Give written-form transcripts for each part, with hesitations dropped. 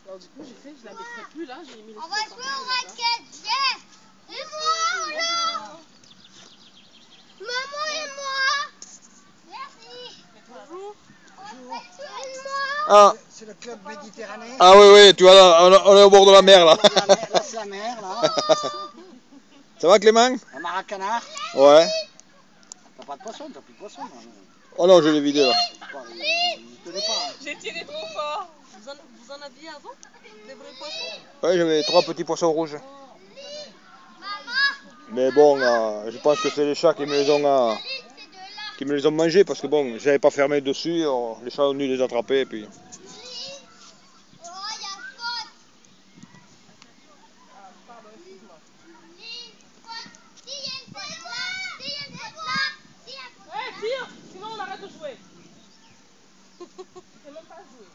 Alors du coup, je la mettrai plus là, j'ai mis les On va jouer au raquette, viens. Et moi, là. Maman et moi. Merci. Bonjour. Ah. C'est le club méditerranéen. Ah oui, oui, tu vois, là, on est au bord de la mer, là. Là, c'est la mer, là. Ça va, Clément? Un maracanard. Ouais. T'as pas de poisson, t'as plus de poisson. Là. Oh non, je l'ai vidé, là. Il tenait pas. J'ai tiré trop fort. Vous en aviez avant? Des vrais poissons? Ouais, j'avais 3 petits poissons rouges. Mais bon, je pense que c'est les chats qui me les ont mangés parce que bon, j'avais pas fermé dessus, les chats ont dû les attraper et puis. Pardon, excuse-moi. Tire, sinon on arrête de jouer. C'est même pas jouer.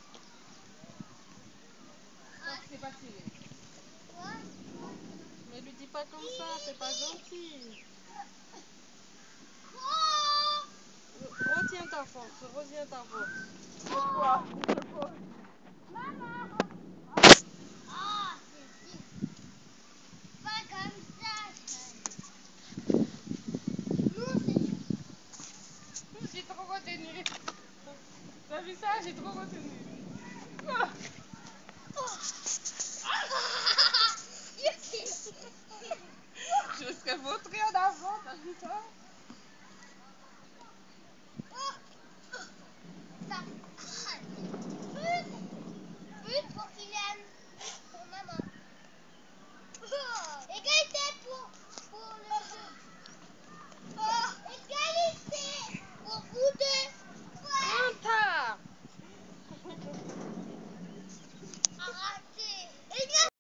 Donc c'est pas tiré. Mais lui dis pas comme ça, c'est pas gentil. Retiens ta force, retiens ta force. Pourquoi?